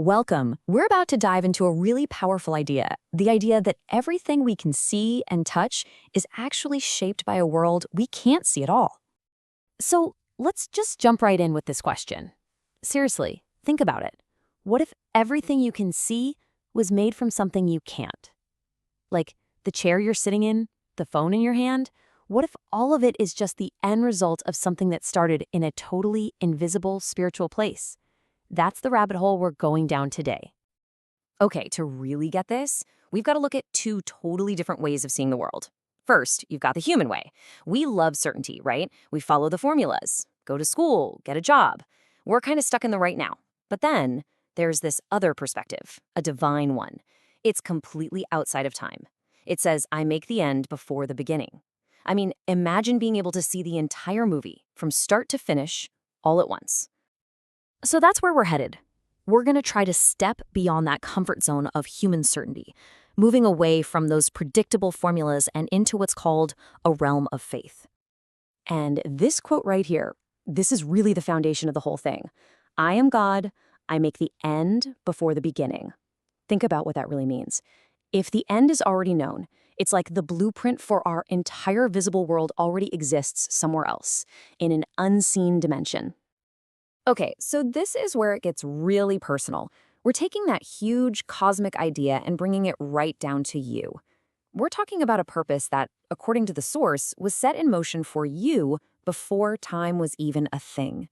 Welcome. We're about to dive into a really powerful idea, the idea that everything we can see and touch is actually shaped by a world we can't see at all. So let's just jump right in with this question. Seriously, think about it. What if everything you can see was made from something you can't? Like the chair you're sitting in, the phone in your hand? What if all of it is just the end result of something that started in a totally invisible spiritual place? That's the rabbit hole we're going down today. Okay, to really get this, we've got to look at two totally different ways of seeing the world. First, you've got the human way. We love certainty, right? We follow the formulas, go to school, get a job. We're kind of stuck in the right now. But then there's this other perspective, a divine one. It's completely outside of time. It says, I make the end before the beginning. I mean, imagine being able to see the entire movie from start to finish all at once. So that's where we're headed. We're going to try to step beyond that comfort zone of human certainty, moving away from those predictable formulas and into what's called a realm of faith. And this quote right here, this is really the foundation of the whole thing. I am God, I make the end before the beginning. Think about what that really means. If the end is already known, it's like the blueprint for our entire visible world already exists somewhere else, in an unseen dimension. Okay, so this is where it gets really personal. We're taking that huge cosmic idea and bringing it right down to you. We're talking about a purpose that, according to the source, was set in motion for you before time was even a thing.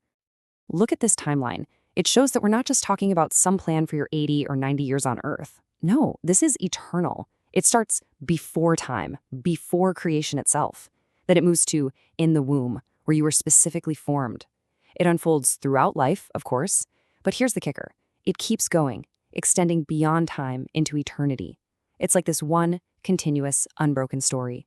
Look at this timeline. It shows that we're not just talking about some plan for your 80 or 90 years on Earth. No, this is eternal. It starts before time, before creation itself. Then it moves to in the womb, where you were specifically formed. It unfolds throughout life, of course, but here's the kicker. It keeps going, extending beyond time into eternity. It's like this one continuous, unbroken story.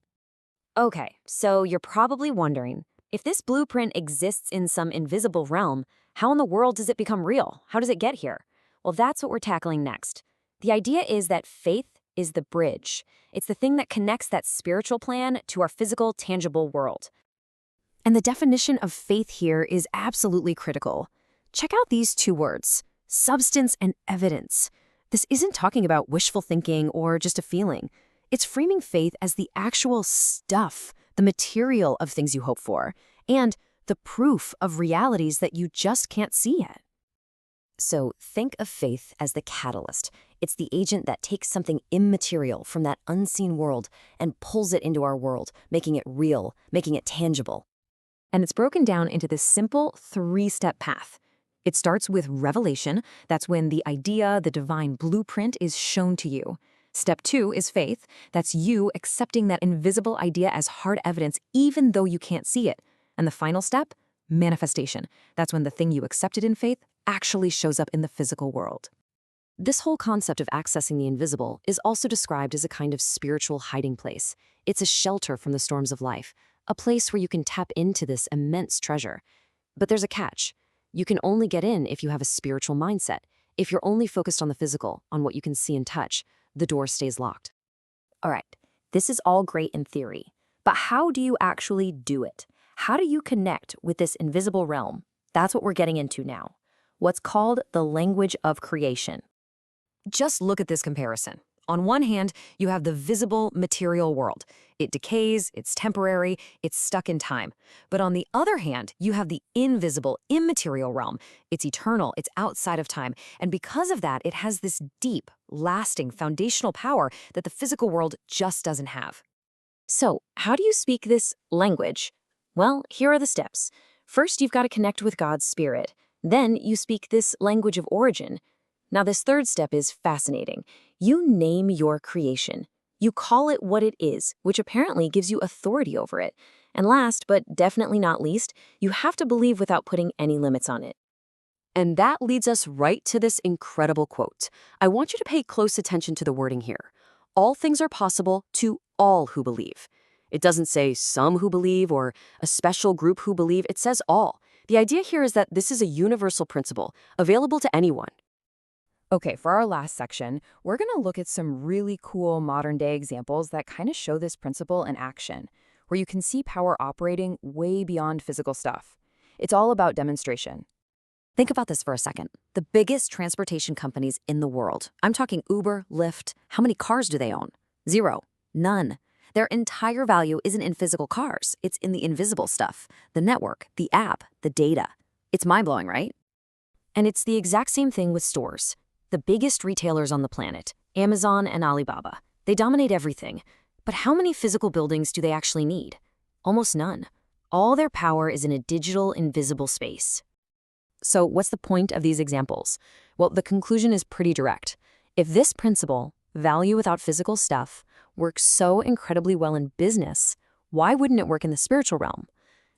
Okay, so you're probably wondering, if this blueprint exists in some invisible realm, how in the world does it become real? How does it get here? Well, that's what we're tackling next. The idea is that faith is the bridge. It's the thing that connects that spiritual plan to our physical, tangible world. And the definition of faith here is absolutely critical. Check out these two words, substance and evidence. This isn't talking about wishful thinking or just a feeling. It's framing faith as the actual stuff, the material of things you hope for, and the proof of realities that you just can't see yet. So think of faith as the catalyst. It's the agent that takes something immaterial from that unseen world and pulls it into our world, making it real, making it tangible. And it's broken down into this simple three-step path. It starts with revelation. That's when the idea, the divine blueprint, is shown to you. Step 2 is faith. That's you accepting that invisible idea as hard evidence even though you can't see it. And the final step, manifestation. That's when the thing you accepted in faith actually shows up in the physical world. This whole concept of accessing the invisible is also described as a kind of spiritual hiding place. It's a shelter from the storms of life, a place where you can tap into this immense treasure. But there's a catch. You can only get in if you have a spiritual mindset. If you're only focused on the physical, on what you can see and touch, the door stays locked. All right, this is all great in theory, but how do you actually do it? How do you connect with this invisible realm? That's what we're getting into now. What's called the language of creation. Just look at this comparison. On one hand, you have the visible material world. It decays, it's temporary, it's stuck in time. But on the other hand, you have the invisible, immaterial realm. It's eternal, it's outside of time. And because of that, it has this deep, lasting, foundational power that the physical world just doesn't have. So, how do you speak this language? Well, here are the steps. First, you've got to connect with God's Spirit. Then you speak this language of origin. Now, this third step is fascinating. You name your creation. You call it what it is, which apparently gives you authority over it. And last, but definitely not least, you have to believe without putting any limits on it. And that leads us right to this incredible quote. I want you to pay close attention to the wording here. All things are possible to all who believe. It doesn't say some who believe or a special group who believe. It says all. The idea here is that this is a universal principle, available to anyone. Okay, for our last section, we're going to look at some really cool modern-day examples that kind of show this principle in action, where you can see power operating way beyond physical stuff. It's all about demonstration. Think about this for a second. The biggest transportation companies in the world, I'm talking Uber, Lyft, how many cars do they own? Zero. None. Their entire value isn't in physical cars. It's in the invisible stuff, the network, the app, the data. It's mind-blowing, right? And it's the exact same thing with stores. The biggest retailers on the planet, Amazon and Alibaba, they dominate everything. But how many physical buildings do they actually need? Almost none. All their power is in a digital, invisible space. So what's the point of these examples? Well, the conclusion is pretty direct. If this principle, value without physical stuff, works so incredibly well in business, why wouldn't it work in the spiritual realm?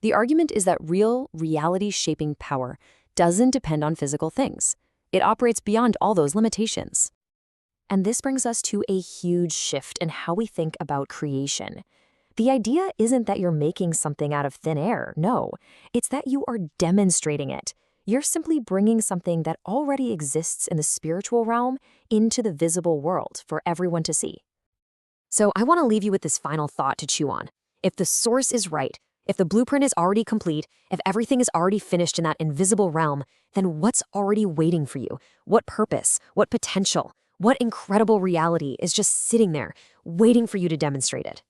The argument is that real, reality-shaping power doesn't depend on physical things. It operates beyond all those limitations. And this brings us to a huge shift in how we think about creation. The idea isn't that you're making something out of thin air, no. It's that you are demonstrating it. You're simply bringing something that already exists in the spiritual realm into the visible world for everyone to see. So I want to leave you with this final thought to chew on. If the source is right, if the blueprint is already complete, if everything is already finished in that invisible realm, then what's already waiting for you? What purpose? What potential? What incredible reality is just sitting there, waiting for you to demonstrate it?